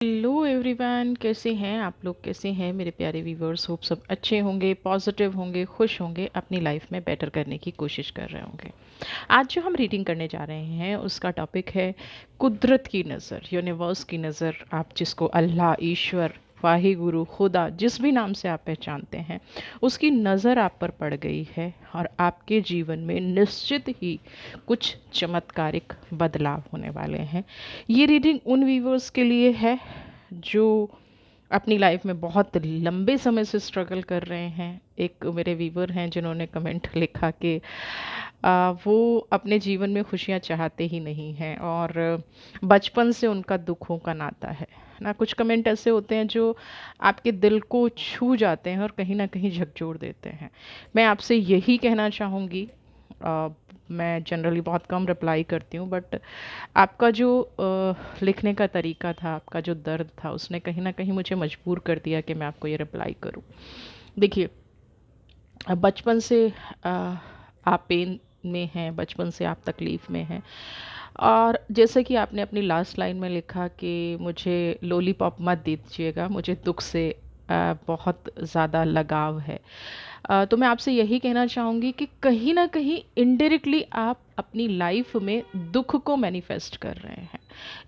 Hello everyone, कैसे हैं आप लोग? कैसे हैं मेरे प्यारे व्यूवर्स? होप सब अच्छे होंगे, पॉजिटिव होंगे, खुश होंगे, अपनी लाइफ में बेटर करने की कोशिश कर रहे होंगे। आज जो हम रीडिंग करने जा रहे हैं उसका टॉपिक है कुदरत की नज़र, यूनिवर्स की नज़र। आप जिसको अल्लाह, ईश्वर, वाहिगुरु, खुदा, जिस भी नाम से आप पहचानते हैं, उसकी नज़र आप पर पड़ गई है और आपके जीवन में निश्चित ही कुछ चमत्कारिक बदलाव होने वाले हैं। ये रीडिंग उन व्यूवर्स के लिए है जो अपनी लाइफ में बहुत लंबे समय से स्ट्रगल कर रहे हैं। एक मेरे व्यूवर हैं जिन्होंने कमेंट लिखा कि वो अपने जीवन में खुशियाँ चाहते ही नहीं हैं और बचपन से उनका दुखों का नाता है ना। कुछ कमेंट ऐसे होते हैं जो आपके दिल को छू जाते हैं और कहीं ना कहीं झकझोर देते हैं। मैं आपसे यही कहना चाहूँगी, मैं जनरली बहुत कम रिप्लाई करती हूँ, बट आपका जो लिखने का तरीका था, आपका जो दर्द था, उसने कहीं ना कहीं मुझे मजबूर कर दिया कि मैं आपको ये रिप्लाई करूँ। देखिए, बचपन से आप पेन में हैं, बचपन से आप तकलीफ़ में हैं और जैसे कि आपने अपनी लास्ट लाइन में लिखा कि मुझे लॉलीपॉप मत दीजिएगा, मुझे दुख से बहुत ज़्यादा लगाव है। तो मैं आपसे यही कहना चाहूँगी कि कहीं ना कहीं इनडायरेक्टली आप अपनी लाइफ में दुख को मैनिफेस्ट कर रहे हैं।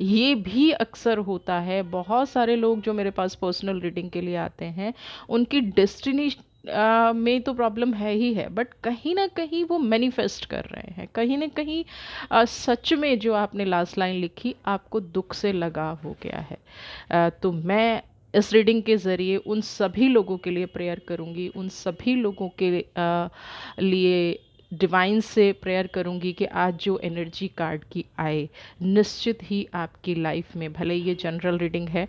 ये भी अक्सर होता है। बहुत सारे लोग जो मेरे पास पर्सनल रीडिंग के लिए आते हैं, उनकी डेस्टिनी में तो प्रॉब्लम है ही है, बट कहीं ना कहीं वो मैनिफेस्ट कर रहे हैं। कहीं ना कहीं सच में जो आपने लास्ट लाइन लिखी, आपको दुख से लगाव हो गया है। तो मैं इस रीडिंग के ज़रिए उन सभी लोगों के लिए प्रेयर करूँगी, उन सभी लोगों के लिए डिवाइन से प्रेयर करूँगी कि आज जो एनर्जी कार्ड की आए, निश्चित ही आपकी लाइफ में, भले ये जनरल रीडिंग है,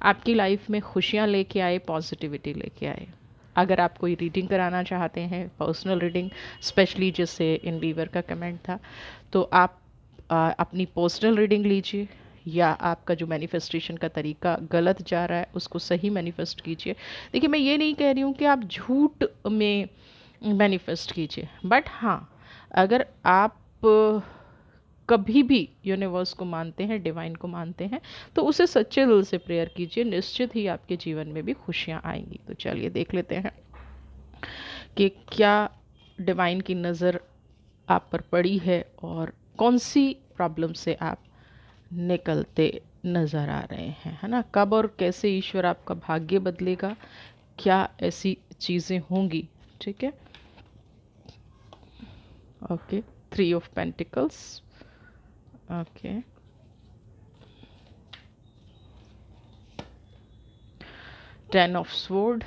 आपकी लाइफ में खुशियाँ लेके आए, पॉजिटिविटी लेके आए। अगर आप कोई रीडिंग कराना चाहते हैं, पर्सनल रीडिंग, स्पेशली जैसे इन वीवर का कमेंट था, तो आप अपनी पर्सनल रीडिंग लीजिए, या आपका जो मैनिफेस्टेशन का तरीका गलत जा रहा है उसको सही मैनिफेस्ट कीजिए। देखिए, मैं ये नहीं कह रही हूँ कि आप झूठ में मैनिफेस्ट कीजिए, बट हाँ, अगर आप कभी भी यूनिवर्स को मानते हैं, डिवाइन को मानते हैं, तो उसे सच्चे दिल से प्रेयर कीजिए, निश्चित ही आपके जीवन में भी खुशियाँ आएंगी। तो चलिए देख लेते हैं कि क्या डिवाइन की नज़र आप पर पड़ी है और कौन सी प्रॉब्लम से आप निकलते नज़र आ रहे हैं, है ना। कब और कैसे ईश्वर आपका भाग्य बदलेगा, क्या ऐसी चीज़ें होंगी। ठीक है, okay. 3 of pentacles, okay. 10 of sword,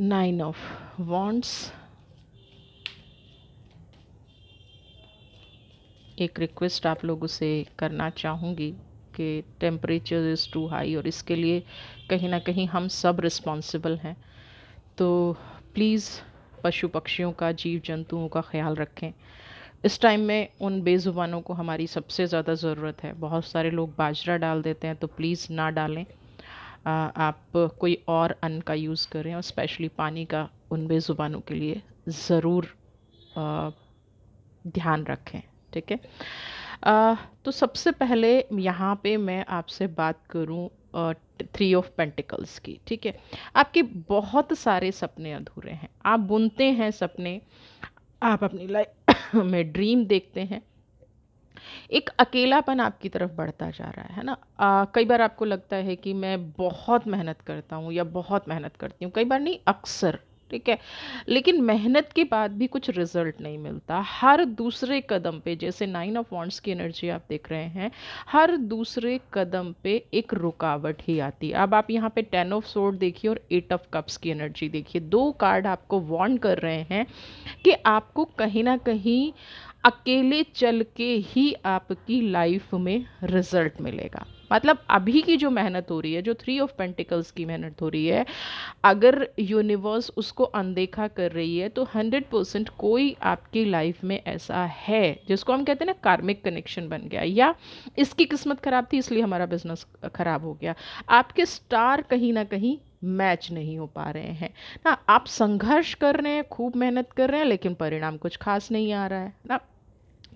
9 of wands. एक रिक्वेस्ट आप लोगों से करना चाहूँगी कि टेम्परेचर इज़ टू हाई और इसके लिए कहीं ना कहीं हम सब रिस्पॉन्सिबल हैं। तो प्लीज़ पशु पक्षियों का, जीव जंतुओं का ख्याल रखें। इस टाइम में उन बेज़ुबानों को हमारी सबसे ज़्यादा ज़रूरत है। बहुत सारे लोग बाजरा डाल देते हैं, तो प्लीज़ ना डालें। आप कोई और अन्न का यूज़ करें और स्पेशली पानी का उन बेज़ुबानों के लिए ज़रूर ध्यान रखें। ठीक है। तो सबसे पहले यहाँ पे मैं आपसे बात करूँ 3 ऑफ पेंटिकल्स की। ठीक है, आपके बहुत सारे सपने अधूरे हैं। आप बुनते हैं सपने, आप अपनी लाइफ में ड्रीम देखते हैं, एक अकेलापन आपकी तरफ बढ़ता जा रहा है ना। कई बार आपको लगता है कि मैं बहुत मेहनत करता हूँ या बहुत मेहनत करती हूँ, कई बार नहीं, अक्सर। ठीक है, लेकिन मेहनत के बाद भी कुछ रिजल्ट नहीं मिलता। हर दूसरे कदम पे, जैसे 9 ऑफ वॉन्ड्स की एनर्जी आप देख रहे हैं, हर दूसरे कदम पे एक रुकावट ही आती है। अब आप यहाँ पे 10 ऑफ स्वॉर्ड देखिए और 8 ऑफ कप्स की एनर्जी देखिए। दो कार्ड आपको वार्न कर रहे हैं कि आपको कहीं ना कहीं अकेले चल के ही आपकी लाइफ में रिजल्ट मिलेगा। मतलब अभी की जो मेहनत हो रही है, जो 3 ऑफ पेंटिकल्स की मेहनत हो रही है, अगर यूनिवर्स उसको अनदेखा कर रही है, तो 100% कोई आपकी लाइफ में ऐसा है जिसको हम कहते हैं ना, कार्मिक कनेक्शन बन गया, या इसकी किस्मत खराब थी इसलिए हमारा बिजनेस खराब हो गया। आपके स्टार कहीं ना कहीं मैच नहीं हो पा रहे हैं ना। आप संघर्ष कर रहे हैं, खूब मेहनत कर रहे हैं, लेकिन परिणाम कुछ खास नहीं आ रहा है ना।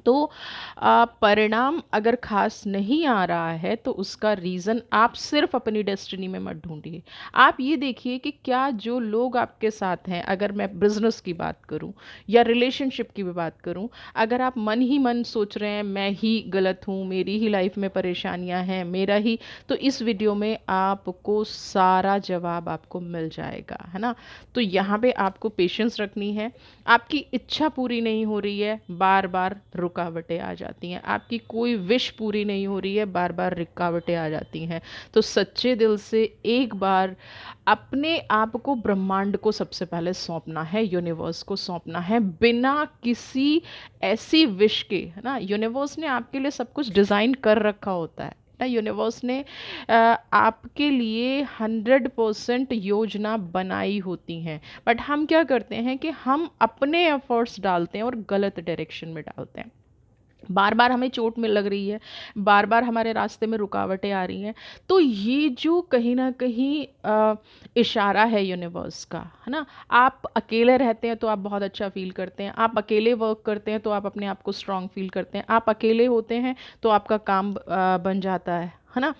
तो परिणाम अगर खास नहीं आ रहा है तो उसका रीज़न आप सिर्फ अपनी डेस्टिनी में मत ढूंढिए। आप ये देखिए कि क्या जो लोग आपके साथ हैं, अगर मैं बिजनेस की बात करूं या रिलेशनशिप की भी बात करूं, अगर आप मन ही मन सोच रहे हैं मैं ही गलत हूं, मेरी ही लाइफ में परेशानियां हैं, मेरा ही, तो इस वीडियो में आपको सारा जवाब आपको मिल जाएगा, है ना। तो यहाँ पे आपको पेशेंस रखनी है। आपकी इच्छा पूरी नहीं हो रही है, बार बार रुकावटें आ जाती हैं। आपकी कोई विश पूरी नहीं हो रही है, बार बार रुकावटें आ जाती हैं। तो सच्चे दिल से एक बार अपने आप को ब्रह्मांड को सबसे पहले सौंपना है, यूनिवर्स को सौंपना है, बिना किसी ऐसी विश के, है ना। यूनिवर्स ने आपके लिए सब कुछ डिज़ाइन कर रखा होता है ना। यूनिवर्स ने आपके लिए 100% योजना बनाई होती हैं। बट हम क्या करते हैं कि हम अपने एफर्ट्स डालते हैं और गलत डायरेक्शन में डालते हैं। बार बार हमें चोट में लग रही है, बार बार हमारे रास्ते में रुकावटें आ रही हैं। तो ये जो कहीं ना कहीं इशारा है यूनिवर्स का, है ना। आप अकेले रहते हैं तो आप बहुत अच्छा फील करते हैं, आप अकेले वर्क करते हैं तो आप अपने आप को स्ट्रांग फील करते हैं, आप अकेले होते हैं तो आपका काम बन जाता है ना।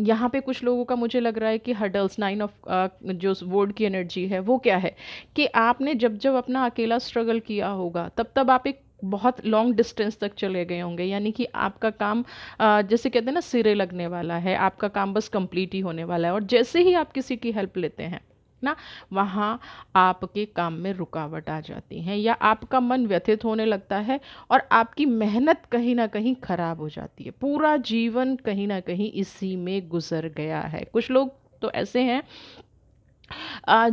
यहाँ पे कुछ लोगों का मुझे लग रहा है कि हर्डल्स 9 ऑफ जो वर्ड की एनर्जी है वो क्या है कि आपने जब जब अपना अकेला स्ट्रगल किया होगा तब तब आप एक बहुत लॉन्ग डिस्टेंस तक चले गए होंगे। यानी कि आपका काम जैसे कहते हैं ना सिरे लगने वाला है, आपका काम बस कंप्लीट ही होने वाला है, और जैसे ही आप किसी की हेल्प लेते हैं ना, वहाँ आपके काम में रुकावट आ जाती है या आपका मन व्यथित होने लगता है और आपकी मेहनत कहीं ना कहीं खराब हो जाती है। पूरा जीवन कहीं ना कहीं इसी में गुजर गया है। कुछ लोग तो ऐसे हैं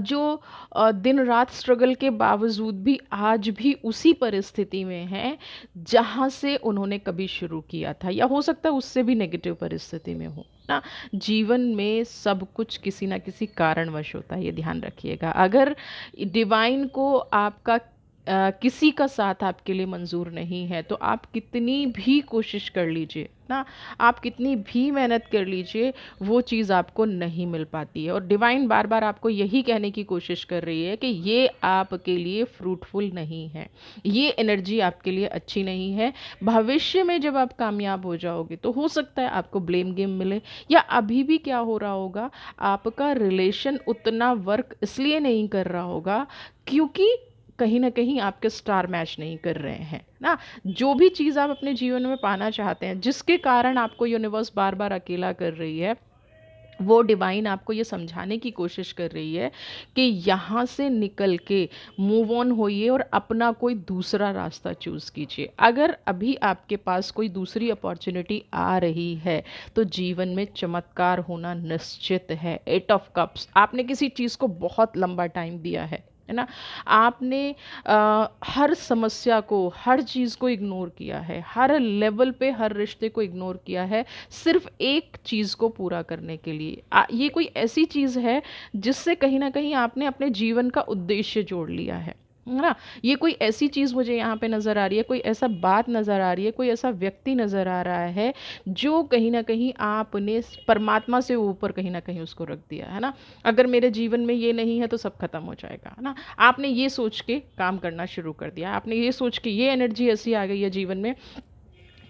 जो दिन रात स्ट्रगल के बावजूद भी आज भी उसी परिस्थिति में हैं जहाँ से उन्होंने कभी शुरू किया था, या हो सकता है उससे भी नेगेटिव परिस्थिति में हो ना। जीवन में सब कुछ किसी ना किसी कारणवश होता है, ये ध्यान रखिएगा। अगर डिवाइन को आपका किसी का साथ आपके लिए मंजूर नहीं है तो आप कितनी भी कोशिश कर लीजिए ना, आप कितनी भी मेहनत कर लीजिए, वो चीज़ आपको नहीं मिल पाती है। और डिवाइन बार बार आपको यही कहने की कोशिश कर रही है कि ये आपके लिए फ्रूटफुल नहीं है, ये एनर्जी आपके लिए अच्छी नहीं है। भविष्य में जब आप कामयाब हो जाओगे तो हो सकता है आपको ब्लेम गेम मिले, या अभी भी क्या हो रहा होगा, आपका रिलेशन उतना वर्क इसलिए नहीं कर रहा होगा क्योंकि कहीं ना कहीं आपके स्टार मैच नहीं कर रहे हैं ना। जो भी चीज़ आप अपने जीवन में पाना चाहते हैं, जिसके कारण आपको यूनिवर्स बार बार अकेला कर रही है, वो डिवाइन आपको ये समझाने की कोशिश कर रही है कि यहाँ से निकल के मूव ऑन होइए और अपना कोई दूसरा रास्ता चूज़ कीजिए। अगर अभी आपके पास कोई दूसरी अपॉर्चुनिटी आ रही है तो जीवन में चमत्कार होना निश्चित है। 8 ऑफ कप्स, आपने किसी चीज़ को बहुत लंबा टाइम दिया है ना। आपने हर समस्या को, हर चीज़ को इग्नोर किया है, हर लेवल पे हर रिश्ते को इग्नोर किया है, सिर्फ एक चीज़ को पूरा करने के लिए। ये कोई ऐसी चीज़ है जिससे कहीं ना कहीं आपने अपने जीवन का उद्देश्य जोड़ लिया है ना। ये कोई ऐसी चीज़ मुझे यहाँ पे नज़र आ रही है, कोई ऐसा बात नज़र आ रही है, कोई ऐसा व्यक्ति नज़र आ रहा है जो कहीं ना कहीं आपने परमात्मा से ऊपर कहीं ना कहीं उसको रख दिया है ना। अगर मेरे जीवन में ये नहीं है तो सब खत्म हो जाएगा, है ना। आपने ये सोच के काम करना शुरू कर दिया, आपने ये सोच के, ये एनर्जी ऐसी आ गई है जीवन में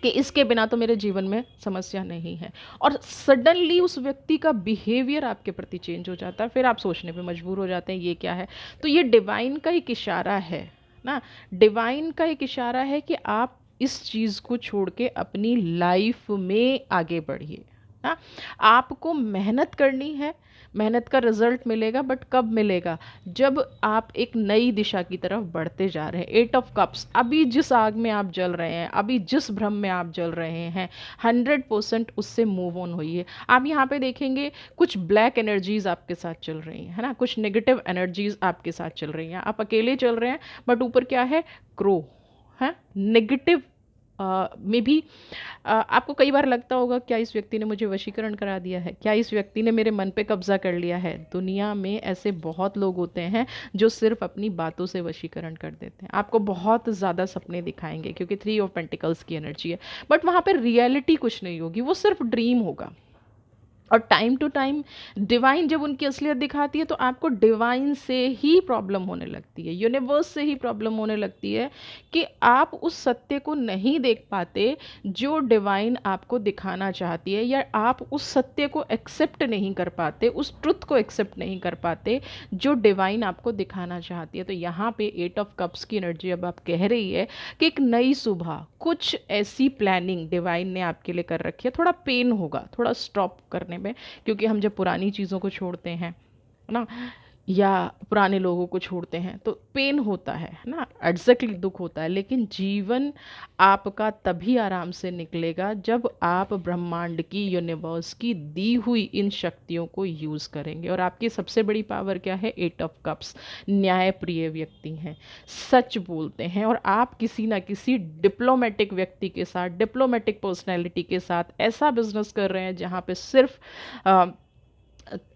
कि इसके बिना तो मेरे जीवन में समस्या नहीं है, और सडनली उस व्यक्ति का बिहेवियर आपके प्रति चेंज हो जाता है। फिर आप सोचने पे मजबूर हो जाते हैं ये क्या है। तो ये डिवाइन का एक इशारा है ना, डिवाइन का एक इशारा है कि आप इस चीज़ को छोड़ के अपनी लाइफ में आगे बढ़िए ना। आपको मेहनत करनी है, मेहनत का रिजल्ट मिलेगा, बट कब मिलेगा, जब आप एक नई दिशा की तरफ बढ़ते जा रहे हैं। 8 ऑफ कप्स, अभी जिस आग में आप जल रहे हैं, अभी जिस भ्रम में आप जल रहे हैं, 100% उससे मूव ऑन होइए। आप यहाँ पे देखेंगे कुछ ब्लैक एनर्जीज आपके साथ चल रही हैं, है ना, कुछ नेगेटिव एनर्जीज आपके साथ चल रही हैं। आप अकेले चल रहे हैं बट ऊपर क्या है, क्रो है, नेगेटिव में भी आपको कई बार लगता होगा क्या इस व्यक्ति ने मुझे वशीकरण करा दिया है, क्या इस व्यक्ति ने मेरे मन पे कब्जा कर लिया है। दुनिया में ऐसे बहुत लोग होते हैं जो सिर्फ अपनी बातों से वशीकरण कर देते हैं, आपको बहुत ज़्यादा सपने दिखाएंगे क्योंकि 3 ऑफ पेंटिकल्स की एनर्जी है, बट वहाँ पर रियलिटी कुछ नहीं होगी, वो सिर्फ ड्रीम होगा और टाइम टू टाइम डिवाइन जब उनकी असलियत दिखाती है तो आपको डिवाइन से ही प्रॉब्लम होने लगती है, यूनिवर्स से ही प्रॉब्लम होने लगती है कि आप उस सत्य को नहीं देख पाते जो डिवाइन आपको दिखाना चाहती है, या आप उस सत्य को एक्सेप्ट नहीं कर पाते, उस ट्रुथ को एक्सेप्ट नहीं कर पाते जो डिवाइन आपको दिखाना चाहती है। तो यहाँ पे 8 ऑफ कप्स की एनर्जी अब आप कह रही है कि एक नई सुबह कुछ ऐसी प्लानिंग डिवाइन ने आपके लिए कर रखी है। थोड़ा पेन होगा, थोड़ा स्टॉप करने में, क्योंकि हम जब पुरानी चीज़ों को छोड़ते हैं, है ना, या पुराने लोगों को छोड़ते हैं तो पेन होता है ना, एग्जैक्टली दुख होता है। लेकिन जीवन आपका तभी आराम से निकलेगा जब आप ब्रह्मांड की, यूनिवर्स की दी हुई इन शक्तियों को यूज़ करेंगे। और आपकी सबसे बड़ी पावर क्या है? 8 ऑफ कप्स। न्यायप्रिय व्यक्ति हैं, सच बोलते हैं, और आप किसी ना किसी डिप्लोमेटिक व्यक्ति के साथ, डिप्लोमेटिक पर्सनैलिटी के साथ ऐसा बिजनेस कर रहे हैं जहाँ पे सिर्फ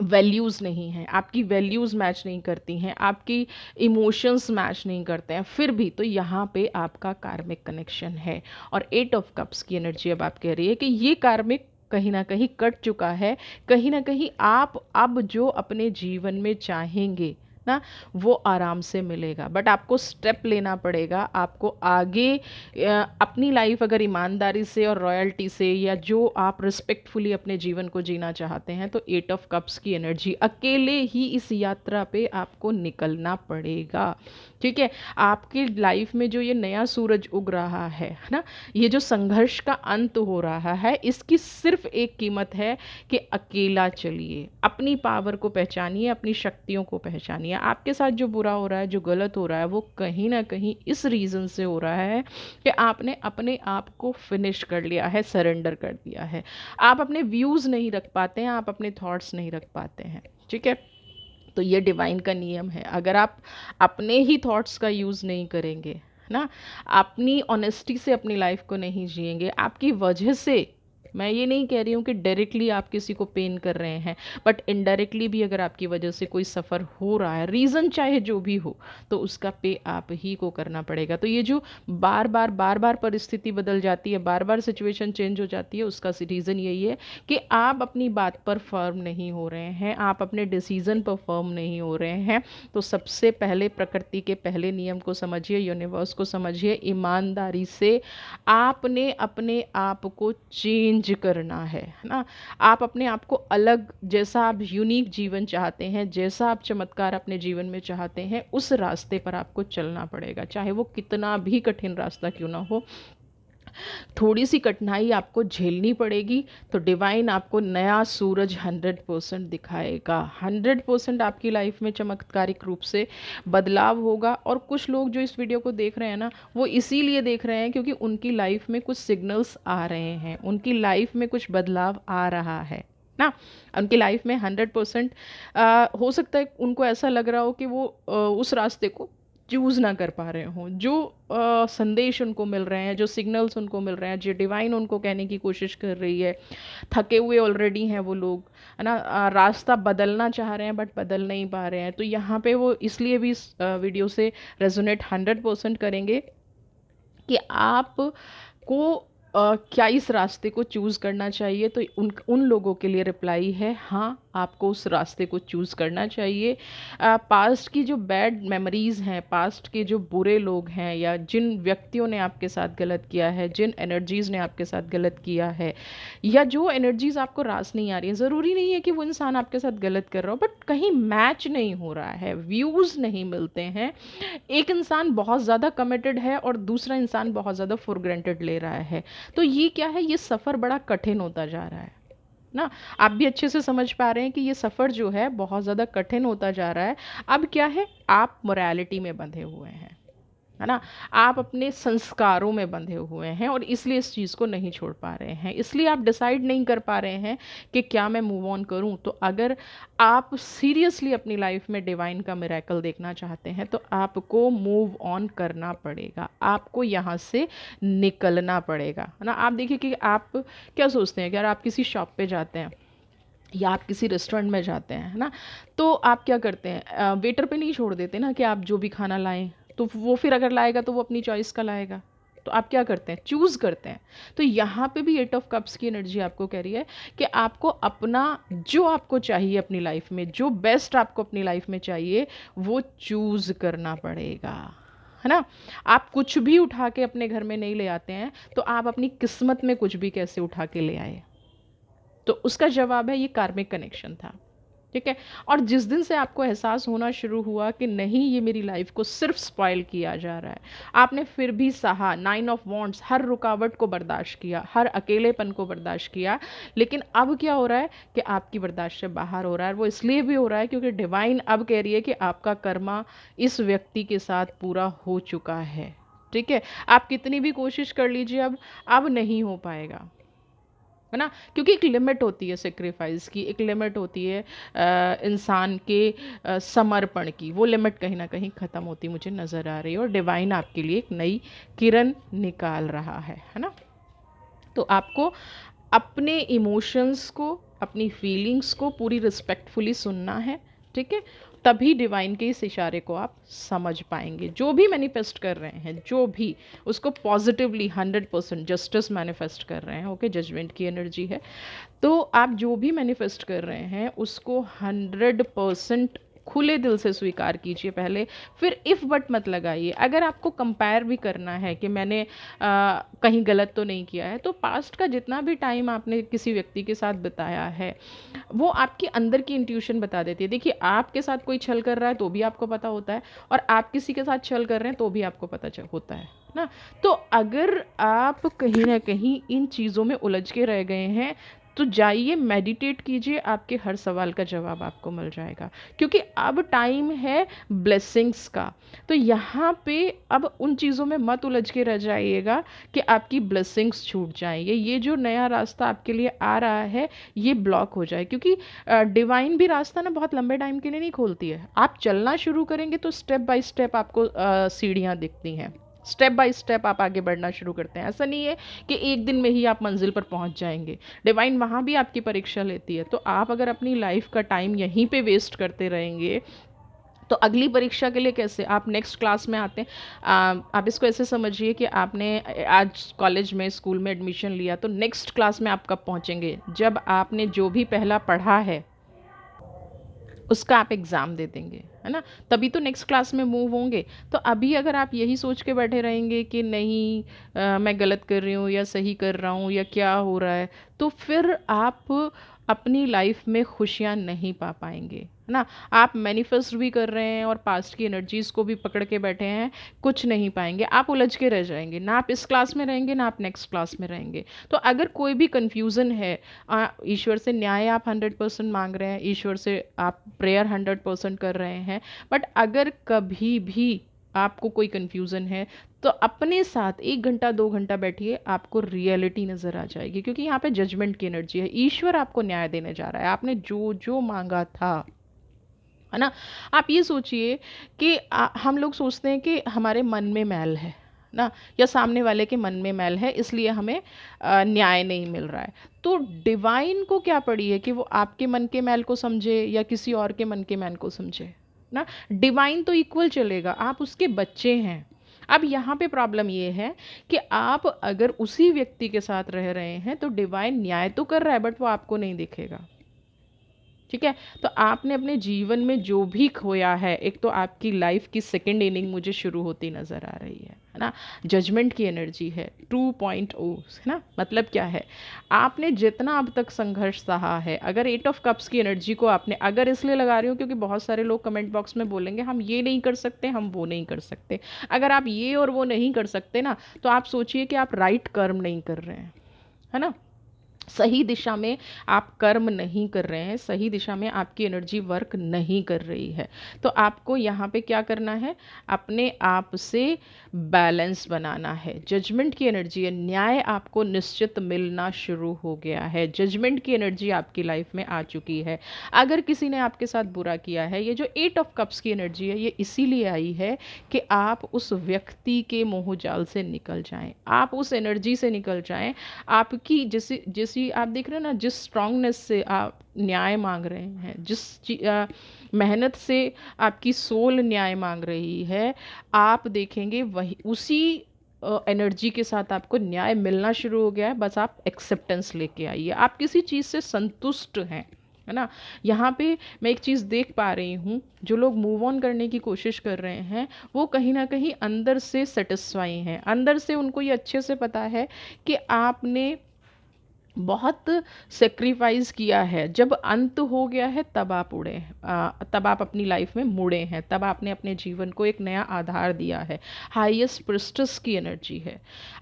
वैल्यूज़ नहीं हैं, आपकी वैल्यूज़ मैच नहीं करती हैं, आपकी इमोशंस मैच नहीं करते हैं, फिर भी तो यहाँ पे आपका कार्मिक कनेक्शन है। और 8 ऑफ कप्स की एनर्जी अब आप कह रही है कि ये कार्मिक कहीं ना कहीं कट चुका है, कहीं ना कहीं आप अब जो अपने जीवन में चाहेंगे ना, वो आराम से मिलेगा। बट आपको स्टेप लेना पड़ेगा, आपको आगे अपनी लाइफ अगर ईमानदारी से और रॉयल्टी से, या जो आप रिस्पेक्टफुली अपने जीवन को जीना चाहते हैं, तो 8 ऑफ कप्स की एनर्जी, अकेले ही इस यात्रा पे आपको निकलना पड़ेगा। ठीक है, आपकी लाइफ में जो ये नया सूरज उग रहा है ना, ये जो संघर्ष का अंत हो रहा है, इसकी सिर्फ एक कीमत है कि अकेला चलिए, अपनी पावर को पहचानिए, अपनी शक्तियों को पहचानिए। आपके साथ जो बुरा हो रहा है, जो गलत हो रहा है, वो कहीं ना कहीं इस रीज़न से हो रहा है कि आपने अपने आप को फिनिश कर लिया है, सरेंडर कर दिया है। आप अपने व्यूज़ नहीं रख पाते हैं, आप अपने थॉट्स नहीं रख पाते हैं। ठीक है, तो ये डिवाइन का नियम है। अगर आप अपने ही थॉट्स का यूज़ नहीं करेंगे ना, अपनी ऑनेस्टी से अपनी लाइफ को नहीं जिएंगे, आपकी वजह से, मैं ये नहीं कह रही हूँ कि डायरेक्टली आप किसी को पेन कर रहे हैं, बट इनडायरेक्टली भी अगर आपकी वजह से कोई सफ़र हो रहा है, रीज़न चाहे जो भी हो, तो उसका पे आप ही को करना पड़ेगा। तो ये जो बार बार परिस्थिति बदल जाती है, बार बार सिचुएशन चेंज हो जाती है, उसका रीज़न यही है कि आप अपनी बात पर फर्म नहीं हो रहे हैं, आप अपने डिसीज़न पर फर्म नहीं हो रहे हैं। तो सबसे पहले प्रकृति के पहले नियम को समझिए, यूनिवर्स को समझिए, ईमानदारी से आपने अपने आप को चेंज करना है ना। आप अपने आप को अलग, जैसा आप यूनिक जीवन चाहते हैं, जैसा आप चमत्कार अपने जीवन में चाहते हैं, उस रास्ते पर आपको चलना पड़ेगा, चाहे वो कितना भी कठिन रास्ता क्यों ना हो। थोड़ी सी कठिनाई आपको झेलनी पड़ेगी, तो डिवाइन आपको नया सूरज 100% दिखाएगा। 100% आपकी लाइफ में चमत्कारिक रूप से बदलाव होगा। और कुछ लोग जो इस वीडियो को देख रहे हैं ना, वो इसीलिए देख रहे हैं क्योंकि उनकी लाइफ में कुछ सिग्नल्स आ रहे हैं, उनकी लाइफ में कुछ बदलाव आ रहा है ना। उनकी लाइफ में 100% हो सकता है उनको ऐसा लग रहा हो कि वो उस रास्ते को चूज़ ना कर पा रहे हों, जो संदेश उनको मिल रहे हैं, जो सिग्नल्स उनको मिल रहे हैं, जो डिवाइन उनको कहने की कोशिश कर रही है। थके हुए ऑलरेडी हैं वो लोग, है ना, रास्ता बदलना चाह रहे हैं बट बदल नहीं पा रहे हैं। तो यहाँ पे वो इसलिए भी इस वीडियो से रेजोनेट 100% करेंगे कि आप को क्या इस रास्ते को चूज़ करना चाहिए। तो उन लोगों के लिए रिप्लाई है हाँ, आपको उस रास्ते को चूज़ करना चाहिए। पास्ट की जो बैड मेमोरीज़ हैं, पास्ट के जो बुरे लोग हैं, या जिन व्यक्तियों ने आपके साथ गलत किया है, जिन एनर्जीज़ ने आपके साथ गलत किया है, या जो एनर्जीज़ आपको रास नहीं आ रही है, ज़रूरी नहीं है कि वो इंसान आपके साथ गलत कर रहा हो, बट कहीं मैच नहीं हो रहा है, व्यूज़ नहीं मिलते हैं, एक इंसान बहुत ज़्यादा कमिटेड है और दूसरा इंसान बहुत ज़्यादा फॉर ग्रांटेड ले रहा है, तो ये क्या है, ये सफ़र बड़ा कठिन होता जा रहा है ना। आप भी अच्छे से समझ पा रहे हैं कि ये सफ़र जो है बहुत ज़्यादा कठिन होता जा रहा है। अब क्या है, आप मोरालिटी में बंधे हुए हैं, है ना, आप अपने संस्कारों में बंधे हुए हैं, और इसलिए इस चीज़ को नहीं छोड़ पा रहे हैं, इसलिए आप डिसाइड नहीं कर पा रहे हैं कि क्या मैं मूव ऑन करूं। तो अगर आप सीरियसली अपनी लाइफ में डिवाइन का मिरेकल देखना चाहते हैं, तो आपको मूव ऑन करना पड़ेगा, आपको यहाँ से निकलना पड़ेगा, है ना। आप देखिए कि आप क्या सोचते हैं कि अगर आप किसी शॉप पे जाते हैं या आप किसी रेस्टोरेंट में जाते हैं, है ना, तो आप क्या करते हैं, वेटर पे नहीं छोड़ देते ना कि आप जो भी खाना लाएं, तो वो फिर अगर लाएगा तो वो अपनी चॉइस का लाएगा, तो आप क्या करते हैं, चूज़ करते हैं। तो यहाँ पे भी 8 ऑफ कप्स की एनर्जी आपको कह रही है कि आपको अपना जो आपको चाहिए अपनी लाइफ में, जो बेस्ट आपको अपनी लाइफ में चाहिए, वो चूज़ करना पड़ेगा, है ना। आप कुछ भी उठा के अपने घर में नहीं ले आते हैं, तो आप अपनी किस्मत में कुछ भी कैसे उठा के ले आए। तो उसका जवाब है ये कार्मिक कनेक्शन था, ठीक है। और जिस दिन से आपको एहसास होना शुरू हुआ कि नहीं, ये मेरी लाइफ को सिर्फ स्पॉइल किया जा रहा है, आपने फिर भी सहा, 9 ऑफ वॉन्ड्स, हर रुकावट को बर्दाश्त किया, हर अकेलेपन को बर्दाश्त किया, लेकिन अब क्या हो रहा है कि आपकी बर्दाश्त से बाहर हो रहा है। वो इसलिए भी हो रहा है क्योंकि डिवाइन अब कह रही है कि आपका कर्मा इस व्यक्ति के साथ पूरा हो चुका है, ठीक है। आप कितनी भी कोशिश कर लीजिए, अब नहीं हो पाएगा, है ना। क्योंकि एक लिमिट होती है सेक्रीफाइस की, एक लिमिट होती है इंसान के समर्पण की, वो लिमिट कहीं ना कहीं ख़त्म होती मुझे नज़र आ रही है, और डिवाइन आपके लिए एक नई किरण निकाल रहा है ना। तो आपको अपने इमोशंस को, अपनी फीलिंग्स को पूरी रिस्पेक्टफुली सुनना है, ठीक है। तभी डिवाइन के इस इशारे को आप समझ पाएंगे। जो भी मैनिफेस्ट कर रहे हैं, जो भी, उसको पॉजिटिवली 100% जस्टिस मैनिफेस्ट कर रहे हैं, ओके। जजमेंट की एनर्जी है, तो आप जो भी मैनिफेस्ट कर रहे हैं उसको 100% खुले दिल से स्वीकार कीजिए पहले, फिर इफ़ बट मत लगाइए। अगर आपको कंपेयर भी करना है कि मैंने कहीं गलत तो नहीं किया है, तो पास्ट का जितना भी टाइम आपने किसी व्यक्ति के साथ बिताया है, वो आपके अंदर की इंट्यूशन बता देती है। देखिए, आपके साथ कोई छल कर रहा है तो भी आपको पता होता है, और आप किसी के साथ छल कर रहे हैं तो भी आपको पता होता है ना। तो अगर आप कहीं ना कहीं इन चीज़ों में उलझ के रह गए हैं, तो जाइए, मेडिटेट कीजिए, आपके हर सवाल का जवाब आपको मिल जाएगा। क्योंकि अब टाइम है ब्लेसिंग्स का। तो यहाँ पे अब उन चीज़ों में मत उलझ के रह जाइएगा कि आपकी ब्लेसिंग्स छूट जाएंगे, ये जो नया रास्ता आपके लिए आ रहा है ये ब्लॉक हो जाए। क्योंकि डिवाइन भी रास्ता ना बहुत लंबे टाइम के लिए नहीं खोलती है। आप चलना शुरू करेंगे तो स्टेप बाय स्टेप आपको सीढ़ियाँ दिखती हैं, स्टेप बाय स्टेप आप आगे बढ़ना शुरू करते हैं। ऐसा नहीं है कि एक दिन में ही आप मंजिल पर पहुंच जाएंगे। डिवाइन वहाँ भी आपकी परीक्षा लेती है। तो आप अगर अपनी लाइफ का टाइम यहीं पे वेस्ट करते रहेंगे, तो अगली परीक्षा के लिए कैसे आप नेक्स्ट क्लास में आते हैं। आप इसको ऐसे समझिए कि आपने आज कॉलेज में, स्कूल में एडमिशन लिया, तो नेक्स्ट क्लास में आप कब पहुंचेंगे, जब आपने जो भी पहला पढ़ा है उसका आप एग्ज़ाम दे देंगे, है ना। तभी तो नेक्स्ट क्लास में मूव होंगे। तो अभी अगर आप यही सोच के बैठे रहेंगे कि नहीं, मैं गलत कर रही हूँ या सही कर रहा हूँ या क्या हो रहा है, तो फिर आप अपनी लाइफ में खुशियाँ नहीं पा पाएंगे, है ना। आप मैनिफेस्ट भी कर रहे हैं और पास्ट की एनर्जीज़ को भी पकड़ के बैठे हैं, कुछ नहीं पाएंगे, आप उलझ के रह जाएंगे। ना आप इस क्लास में रहेंगे, ना आप नेक्स्ट क्लास में रहेंगे। तो अगर कोई भी कन्फ्यूज़न है, ईश्वर से न्याय आप 100% मांग रहे हैं, ईश्वर से आप प्रेयर 100% कर रहे हैं, बट अगर कभी भी आपको कोई कन्फ्यूज़न है, तो अपने साथ 1 घंटा 2 घंटा बैठिए, आपको रियलिटी नज़र आ जाएगी। क्योंकि यहाँ पे जजमेंट की एनर्जी है, ईश्वर आपको न्याय देने जा रहा है। आपने जो जो मांगा था, है ना। आप ये सोचिए कि हम लोग सोचते हैं कि हमारे मन में मैल है ना, या सामने वाले के मन में मैल है, इसलिए हमें न्याय नहीं मिल रहा है। तो डिवाइन को क्या पड़ी है कि वो आपके मन के मैल को समझे या किसी और के मन के मैल को समझे ना। डिवाइन तो इक्वल चलेगा, आप उसके बच्चे हैं। अब यहाँ पे प्रॉब्लम ये है कि आप अगर उसी व्यक्ति के साथ रह रहे हैं, तो डिवाइन न्याय तो कर रहा है बट वो आपको नहीं दिखेगा, ठीक है। तो आपने अपने जीवन में जो भी खोया है, एक तो आपकी लाइफ की सेकेंड इनिंग मुझे शुरू होती नज़र आ रही है ना। जजमेंट की एनर्जी है 2.0, है ना। मतलब क्या है, आपने जितना अब तक संघर्ष सहा है, अगर 8 ऑफ कप्स की एनर्जी को आपने, अगर इसलिए लगा रही हूँ क्योंकि बहुत सारे लोग कमेंट बॉक्स में बोलेंगे हम ये नहीं कर सकते, हम वो नहीं कर सकते। अगर आप ये और वो नहीं कर सकते ना, तो आप सोचिए कि आप राइट कर्म नहीं कर रहे हैं, है ना। सही दिशा में आप कर्म नहीं कर रहे हैं, सही दिशा में आपकी एनर्जी वर्क नहीं कर रही है। तो आपको यहाँ पे क्या करना है, अपने आप से बैलेंस बनाना है। जजमेंट की एनर्जी है, न्याय आपको निश्चित मिलना शुरू हो गया है। जजमेंट की एनर्जी आपकी लाइफ में आ चुकी है। अगर किसी ने आपके साथ बुरा किया है, ये जो 8 ऑफ कप्स की एनर्जी है, ये इसीलिए आई है कि आप उस व्यक्ति के मोह जाल से निकल जाएं, आप उस एनर्जी से निकल जाएं। आपकी जैसी जैसी आप देख रहे हैं ना, जिस स्ट्रांगनेस से आप न्याय मांग रहे हैं, मेहनत से आपकी सोल न्याय मांग रही है, आप देखेंगे वही उसी एनर्जी के साथ आपको न्याय मिलना शुरू हो गया है, बस आप एक्सेप्टेंस लेके आइए। आप किसी चीज़ से संतुष्ट हैं, है ना। यहाँ पे मैं एक चीज़ देख पा रही हूँ, जो लोग मूव ऑन करने की कोशिश कर रहे हैं वो कहीं ना कहीं अंदर से सेटिस्फाई हैं, अंदर से उनको ये अच्छे से पता है कि आपने बहुत सेक्रीफाइस किया है। जब अंत हो गया है तब आप उड़े, तब आप अपनी लाइफ में मुड़े हैं, तब आपने अपने जीवन को एक नया आधार दिया है। हाईएस्ट प्रिस्टस की एनर्जी है।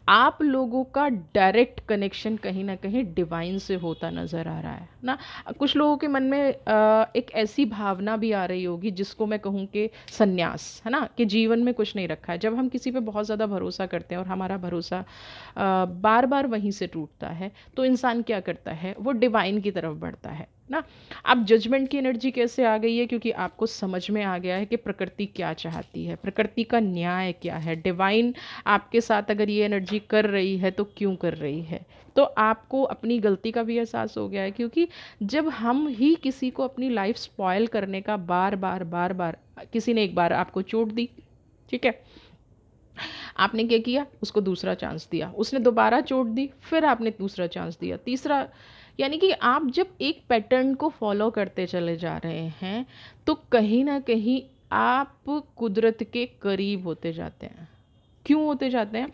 आप लोगों का डायरेक्ट कनेक्शन कहीं ना कहीं डिवाइन से होता नज़र आ रहा है ना। कुछ लोगों के मन में एक ऐसी भावना भी आ रही होगी जिसको मैं कहूँ कि संन्यास, है ना, कि जीवन में कुछ नहीं रखा है। जब हम किसी पे बहुत ज़्यादा भरोसा करते हैं और हमारा भरोसा बार बार वहीं से टूटता है, तो इंसान क्या करता है, वो डिवाइन की तरफ बढ़ता है ना। अब जजमेंट की एनर्जी कैसे आ गई है, क्योंकि आपको समझ में आ गया है कि प्रकृति क्या चाहती है, प्रकृति का न्याय क्या है, डिवाइन आपके साथ अगर ये एनर्जी कर रही है तो क्यों कर रही है। तो आपको अपनी गलती का भी एहसास हो गया है, क्योंकि जब हम ही किसी को अपनी लाइफ स्पॉयल करने का बार बार बार बार, किसी ने एक बार आपको चोट दी, ठीक है, आपने क्या किया, उसको दूसरा चांस दिया, उसने दोबारा चोट दी, फिर आपने दूसरा चांस दिया, तीसरा, यानी कि आप जब एक पैटर्न को फॉलो करते चले जा रहे हैं तो कहीं ना कहीं आप कुदरत के करीब होते जाते हैं। क्यों होते जाते हैं,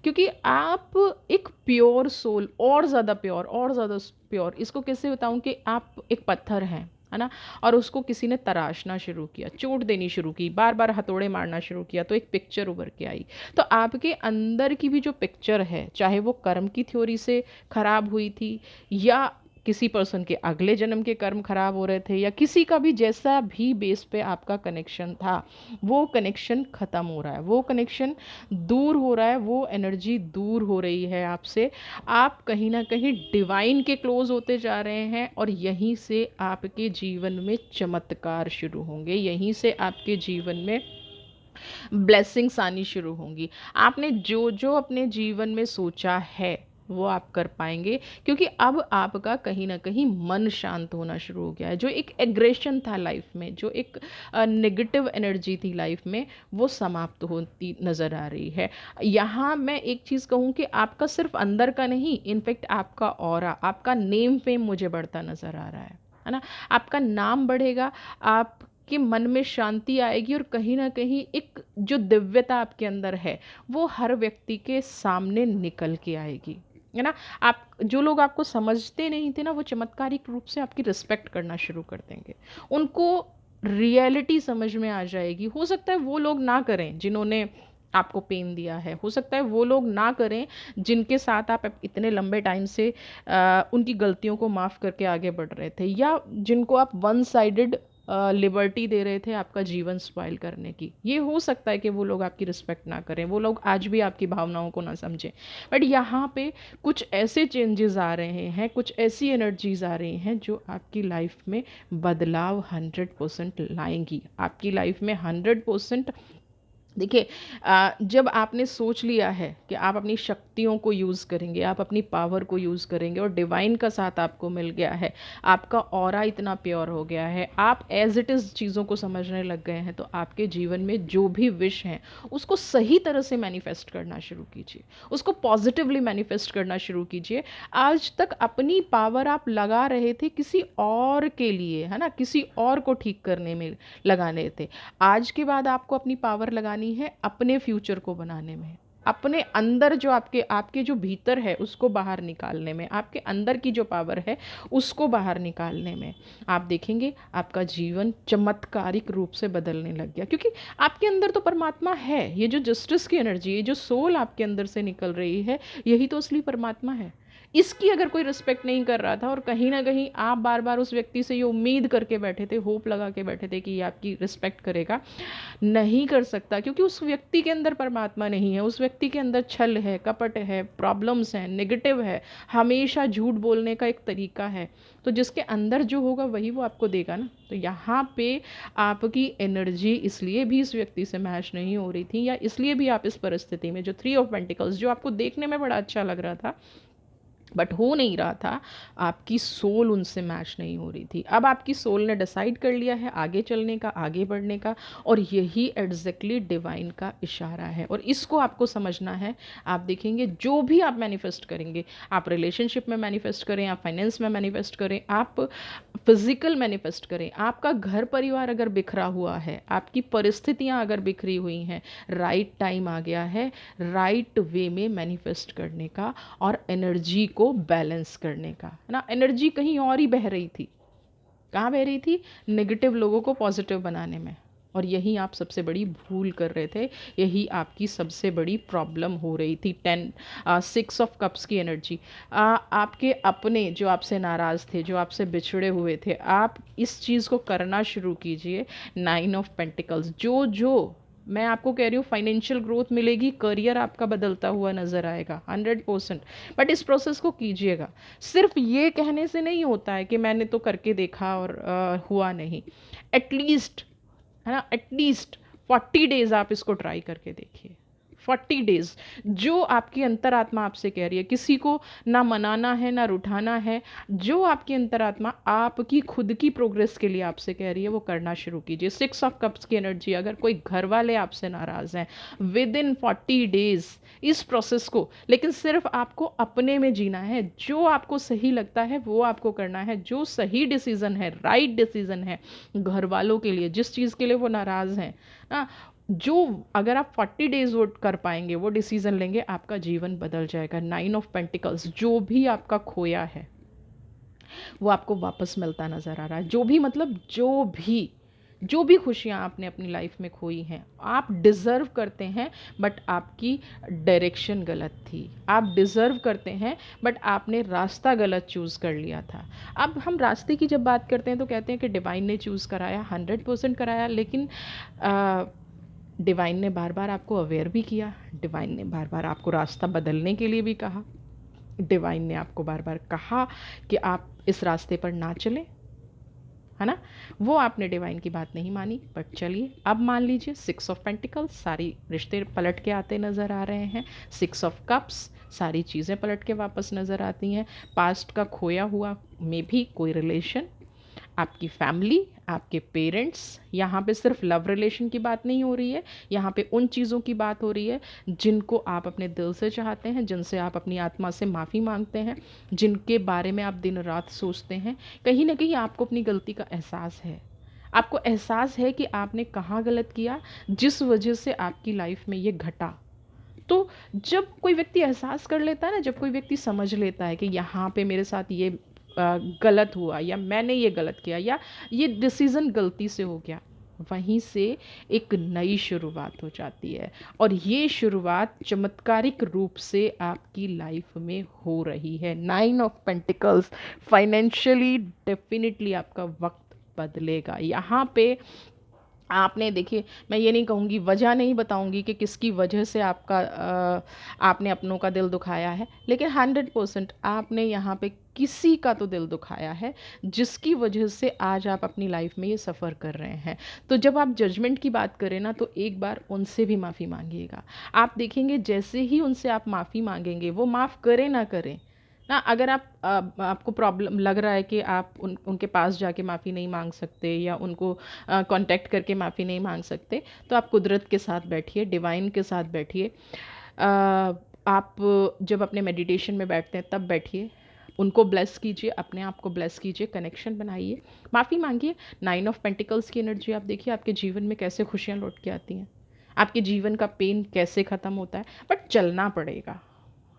क्योंकि आप एक प्योर सोल, और ज़्यादा प्योर, और ज़्यादा प्योर, इसको कैसे बताऊं कि आप एक पत्थर हैं, है ना, और उसको किसी ने तराशना शुरू किया, चोट देनी शुरू की, बार बार हथौड़े मारना शुरू किया, तो एक पिक्चर उभर के आई। तो आपके अंदर की भी जो पिक्चर है, चाहे वो कर्म की थ्योरी से खराब हुई थी, या किसी पर्सन के अगले जन्म के कर्म खराब हो रहे थे, या किसी का भी जैसा भी बेस पे आपका कनेक्शन था, वो कनेक्शन ख़त्म हो रहा है, वो कनेक्शन दूर हो रहा है, वो एनर्जी दूर हो रही है आपसे। आप कहीं ना कहीं डिवाइन के क्लोज होते जा रहे हैं, और यहीं से आपके जीवन में चमत्कार शुरू होंगे, यहीं से आपके जीवन में ब्लेसिंग्स आनी शुरू होंगी। आपने जो जो अपने जीवन में सोचा है वो आप कर पाएंगे, क्योंकि अब आपका कहीं ना कहीं मन शांत होना शुरू हो गया है। जो एक एग्रेशन था लाइफ में, जो एक नेगेटिव एनर्जी थी लाइफ में, वो समाप्त होती नज़र आ रही है। यहाँ मैं एक चीज़ कहूँ कि आपका सिर्फ अंदर का नहीं, इनफैक्ट आपका ऑरा, आपका नेम फेम मुझे बढ़ता नज़र आ रहा है ना। आपका नाम बढ़ेगा, आप कि मन में शांति आएगी, और कहीं ना कहीं एक जो दिव्यता आपके अंदर है वो हर व्यक्ति के सामने निकल के आएगी, है ना। आप, जो लोग आपको समझते नहीं थे ना, वो चमत्कारिक रूप से आपकी रिस्पेक्ट करना शुरू कर देंगे, उनको रियलिटी समझ में आ जाएगी। हो सकता है वो लोग ना करें जिन्होंने आपको पेन दिया है, हो सकता है वो लोग ना करें जिनके साथ आप इतने लंबे टाइम से उनकी गलतियों को माफ़ करके आगे बढ़ रहे थे, या जिनको आप वन साइडेड लिबर्टी दे रहे थे आपका जीवन स्पॉइल करने की। ये हो सकता है कि वो लोग आपकी रिस्पेक्ट ना करें, वो लोग आज भी आपकी भावनाओं को ना समझें, बट यहाँ पे कुछ ऐसे चेंजेस आ रहे हैं, कुछ ऐसी एनर्जीज आ रही हैं जो आपकी लाइफ में बदलाव 100% लाएंगी, आपकी लाइफ में 100%। देखिए, जब आपने सोच लिया है कि आप अपनी शक्तियों को यूज़ करेंगे, आप अपनी पावर को यूज़ करेंगे, और डिवाइन का साथ आपको मिल गया है, आपका ऑरा इतना प्योर हो गया है, आप एज इट इज़ चीज़ों को समझने लग गए हैं, तो आपके जीवन में जो भी विश हैं उसको सही तरह से मैनिफेस्ट करना शुरू कीजिए, उसको पॉजिटिवली मैनिफेस्ट करना शुरू कीजिए। आज तक अपनी पावर आप लगा रहे थे किसी और के लिए, है ना, किसी और को ठीक करने में लगाने थे। आज के बाद आपको अपनी पावर लगानी है अपने फ्यूचर को बनाने में, अपने अंदर जो आपके आपके जो भीतर है उसको बाहर निकालने में, आपके अंदर की जो पावर है उसको बाहर निकालने में। आप देखेंगे आपका जीवन चमत्कारिक रूप से बदलने लग गया, क्योंकि आपके अंदर तो परमात्मा है। ये जो जस्टिस की एनर्जी, ये जो सोल आपके अंदर से निकल रही है, यही तो असली परमात्मा है। इसकी अगर कोई रिस्पेक्ट नहीं कर रहा था, और कहीं ना कहीं आप बार बार उस व्यक्ति से ये उम्मीद करके बैठे थे, होप लगा के बैठे थे कि ये आपकी रिस्पेक्ट करेगा, नहीं कर सकता, क्योंकि उस व्यक्ति के अंदर परमात्मा नहीं है, उस व्यक्ति के अंदर छल है, कपट है, प्रॉब्लम्स हैं, नेगेटिव है, हमेशा झूठ बोलने का एक तरीका है। तो जिसके अंदर जो होगा वही वो आपको देगा ना। तो यहाँ पे आपकी एनर्जी इसलिए भी इस व्यक्ति से मैच नहीं हो रही थी, या इसलिए भी आप इस परिस्थिति में, जो 3 ऑफ पेंटिकल्स जो आपको देखने में बड़ा अच्छा लग रहा था, बट हो नहीं रहा था, आपकी सोल उनसे मैच नहीं हो रही थी। अब आपकी सोल ने डिसाइड कर लिया है आगे चलने का, आगे बढ़ने का, और यही एग्जैक्टली डिवाइन का इशारा है, और इसको आपको समझना है। आप देखेंगे जो भी आप मैनिफेस्ट करेंगे, आप रिलेशनशिप में मैनिफेस्ट करें, आप फाइनेंस में मैनिफेस्ट करें, आप फिजिकल मैनिफेस्ट करें, आपका घर परिवार अगर बिखरा हुआ है, आपकी परिस्थितियां अगर बिखरी हुई हैं, राइट टाइम आ गया है राइट वे में मैनिफेस्ट करने का और एनर्जी को बैलेंस करने का, है ना। एनर्जी कहीं और ही बह रही थी। कहाँ बह रही थी? नेगेटिव लोगों को पॉजिटिव बनाने में, और यही आप सबसे बड़ी भूल कर रहे थे, यही आपकी सबसे बड़ी प्रॉब्लम हो रही थी। 6 ऑफ कप्स की एनर्जी, आपके अपने जो आपसे नाराज़ थे, जो आपसे बिछड़े हुए थे, आप इस चीज़ को करना शुरू कीजिए। 9 ऑफ पेंटिकल्स, जो जो मैं आपको कह रही हूँ, फाइनेंशियल ग्रोथ मिलेगी, करियर आपका बदलता हुआ नज़र आएगा 100%। बट इस प्रोसेस को कीजिएगा। सिर्फ ये कहने से नहीं होता है कि मैंने तो करके देखा और हुआ नहीं। एटलीस्ट, है ना, एटलीस्ट 40 डेज आप इसको ट्राई करके देखिए। 40 डेज, जो आपकी अंतरात्मा आपसे कह रही है, किसी को ना मनाना है ना रुठाना है, जो आपकी अंतरात्मा आपकी खुद की प्रोग्रेस के लिए आपसे कह रही है वो करना शुरू कीजिए। 6 ऑफ कप्स की एनर्जी, अगर कोई घर वाले आपसे नाराज़ हैं, विद इन 40 डेज इस प्रोसेस को, लेकिन सिर्फ आपको अपने में जीना है। जो आपको सही लगता है वो आपको करना है, जो सही डिसीज़न है, राइट डिसीज़न है घर वालों के लिए, जिस चीज़ के लिए वो नाराज़ हैं ना, जो अगर आप 40 डेज वो कर पाएंगे, वो डिसीज़न लेंगे, आपका जीवन बदल जाएगा। 9 ऑफ पेंटिकल्स, जो भी आपका खोया है वो आपको वापस मिलता नज़र आ रहा है। जो भी, मतलब जो भी खुशियाँ आपने अपनी लाइफ में खोई हैं, आप डिज़र्व करते हैं, बट आपकी डायरेक्शन गलत थी। आप डिज़र्व करते हैं, बट आपने रास्ता गलत चूज़ कर लिया था। अब हम रास्ते की जब बात करते हैं तो कहते हैं कि डिवाइन ने चूज़ कराया, 100% कराया, लेकिन डिवाइन ने बार बार आपको अवेयर भी किया, डिवाइन ने बार बार आपको रास्ता बदलने के लिए भी कहा, डिवाइन ने आपको बार बार कहा कि आप इस रास्ते पर ना चलें, है ना। वो आपने डिवाइन की बात नहीं मानी, बट चलिए अब मान लीजिए 6 ऑफ पेंटिकल्स, सारी रिश्ते पलट के आते नज़र आ रहे हैं। 6 ऑफ कप्स, सारी चीज़ें पलट के वापस नज़र आती हैं। पास्ट का खोया हुआ में भी कोई रिलेशन, आपकी फैमिली, आपके पेरेंट्स, यहाँ पे सिर्फ लव रिलेशन की बात नहीं हो रही है, यहाँ पे उन चीज़ों की बात हो रही है जिनको आप अपने दिल से चाहते हैं, जिनसे आप अपनी आत्मा से माफ़ी मांगते हैं, जिनके बारे में आप दिन रात सोचते हैं। कहीं ना कहीं आपको अपनी गलती का एहसास है, आपको एहसास है कि आपने कहाँ गलत किया, जिस वजह से आपकी लाइफ में ये घटा। तो जब कोई व्यक्ति एहसास कर लेता है ना, जब कोई व्यक्ति समझ लेता है कि यहाँ पे मेरे साथ ये गलत हुआ, या मैंने ये गलत किया, या ये डिसीज़न गलती से हो गया, वहीं से एक नई शुरुआत हो जाती है। और ये शुरुआत चमत्कारिक रूप से आपकी लाइफ में हो रही है। 9 ऑफ पेंटिकल्स, फाइनेंशियली डेफिनेटली आपका वक्त बदलेगा। यहाँ पे आपने, देखिए, मैं ये नहीं कहूँगी, वजह नहीं बताऊँगी कि किसकी वजह से आपने अपनों का दिल दुखाया है, लेकिन 100% आपने यहाँ पे किसी का तो दिल दुखाया है, जिसकी वजह से आज आप अपनी लाइफ में ये सफ़र कर रहे हैं। तो जब आप जजमेंट की बात करें ना, तो एक बार उनसे भी माफ़ी मांगिएगा। आप देखेंगे जैसे ही उनसे आप माफ़ी मांगेंगे, वो माफ़ करें ना करें ना, अगर आपको प्रॉब्लम लग रहा है कि आप उनके पास जाके माफ़ी नहीं मांग सकते, या उनको कांटेक्ट करके माफ़ी नहीं मांग सकते, तो आप कुदरत के साथ बैठिए, डिवाइन के साथ बैठिए। आप जब अपने मेडिटेशन में बैठते हैं तब बैठिए, उनको ब्लेस कीजिए, अपने आप को ब्लेस कीजिए, कनेक्शन बनाइए, माफ़ी मांगिए। 9 ऑफ पेंटिकल्स की एनर्जी आप देखिए आपके जीवन में कैसे खुशियाँ लौट के आती हैं, आपके जीवन का पेन कैसे ख़त्म होता है। बट चलना पड़ेगा,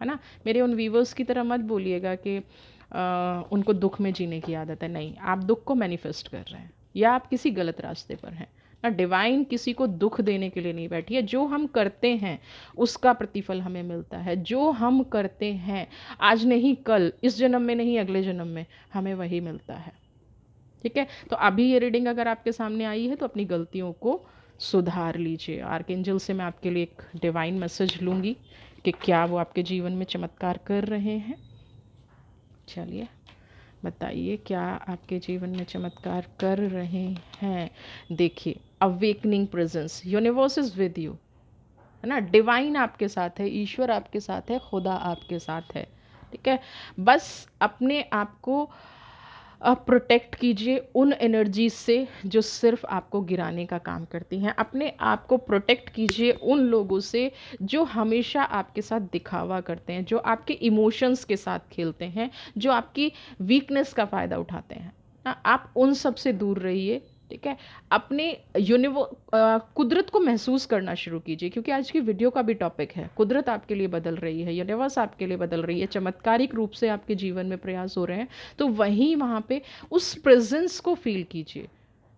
है ना। मेरे उन व्यूवर्स की तरह मत बोलिएगा कि उनको दुख में जीने की आदत है। नहीं, आप दुख को मैनिफेस्ट कर रहे हैं, या आप किसी गलत रास्ते पर हैं ना। डिवाइन किसी को दुख देने के लिए नहीं बैठी है। जो हम करते हैं उसका प्रतिफल हमें मिलता है। जो हम करते हैं, आज नहीं कल, इस जन्म में नहीं अगले जन्म में, हमें वही मिलता है। ठीक है, तो अभी ये रीडिंग अगर आपके सामने आई है तो अपनी गलतियों को सुधार लीजिए। आर्कएंजल से मैं आपके लिए एक डिवाइन मैसेज लूँगी कि क्या वो आपके जीवन में चमत्कार कर रहे हैं। चलिए बताइए, क्या आपके जीवन में चमत्कार कर रहे हैं। देखिए, awakening presence, universe is with you, है ना। डिवाइन आपके साथ है, ईश्वर आपके साथ है, खुदा आपके साथ है। ठीक है? बस अपने आप को प्रोटेक्ट कीजिए उन एनर्जीज़ से जो सिर्फ़ आपको गिराने का काम करती हैं। अपने आप को प्रोटेक्ट कीजिए उन लोगों से जो हमेशा आपके साथ दिखावा करते हैं, जो आपके इमोशंस के साथ खेलते हैं, जो आपकी वीकनेस का फ़ायदा उठाते हैं। आप उन सब से दूर रहिए, ठीक है? अपने कुदरत को महसूस करना शुरू कीजिए, क्योंकि आज की वीडियो का भी टॉपिक है, कुदरत आपके लिए बदल रही है, यूनिवर्स आपके लिए बदल रही है, चमत्कारिक रूप से आपके जीवन में प्रयास हो रहे हैं। तो वहीं वहाँ पे उस प्रेजेंस को फील कीजिए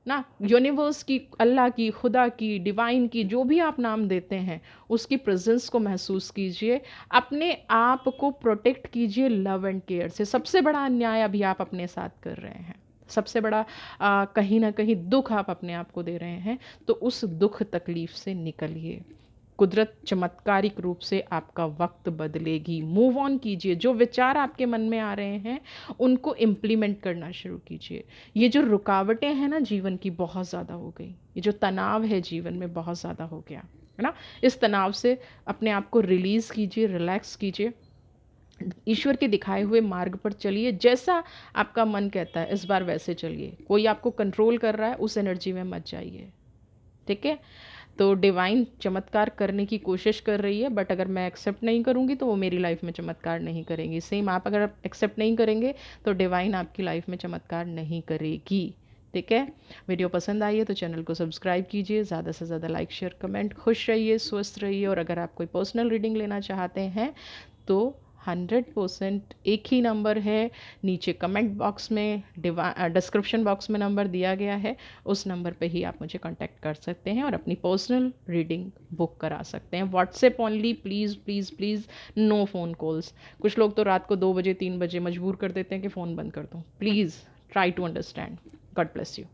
ना, यूनिवर्स की, अल्लाह की, खुदा की, डिवाइन की, जो भी आप नाम देते हैं, उसकी प्रेजेंस को महसूस कीजिए। अपने आप को प्रोटेक्ट कीजिए लव एंड केयर से। सबसे बड़ा अन्याय अभी आप अपने साथ कर रहे हैं, सबसे बड़ा कहीं ना कहीं दुख आप अपने आप को दे रहे हैं। तो उस दुख तकलीफ से निकलिए। कुदरत चमत्कारिक रूप से आपका वक्त बदलेगी। मूव ऑन कीजिए। जो विचार आपके मन में आ रहे हैं उनको इम्प्लीमेंट करना शुरू कीजिए। ये जो रुकावटें हैं ना जीवन की, बहुत ज़्यादा हो गई। ये जो तनाव है जीवन में, बहुत ज़्यादा हो गया है ना। इस तनाव से अपने आप को रिलीज़ कीजिए, रिलैक्स कीजिए। ईश्वर के दिखाए हुए मार्ग पर चलिए। जैसा आपका मन कहता है इस बार वैसे चलिए। कोई आपको कंट्रोल कर रहा है, उस एनर्जी में मत जाइए, ठीक है? तो डिवाइन चमत्कार करने की कोशिश कर रही है, बट अगर मैं एक्सेप्ट नहीं करूँगी तो वो मेरी लाइफ में चमत्कार नहीं करेंगी। सेम आप अगर एक्सेप्ट नहीं करेंगे तो डिवाइन आपकी लाइफ में चमत्कार नहीं करेगी, ठीक है? वीडियो पसंद आई है तो चैनल को सब्सक्राइब कीजिए, ज़्यादा से ज़्यादा लाइक शेयर कमेंट। खुश रहिए, स्वस्थ रहिए। और अगर आप कोई पर्सनल रीडिंग लेना चाहते हैं तो 100% एक ही नंबर है, नीचे कमेंट बॉक्स में, डिस्क्रिप्शन बॉक्स में नंबर दिया गया है। उस नंबर पे ही आप मुझे कांटेक्ट कर सकते हैं और अपनी पर्सनल रीडिंग बुक करा सकते हैं। WhatsApp only, please please please, no phone calls. कुछ लोग तो रात को 2 बजे 3 बजे मजबूर कर देते हैं कि फ़ोन बंद कर दो। Please try to understand. God bless you.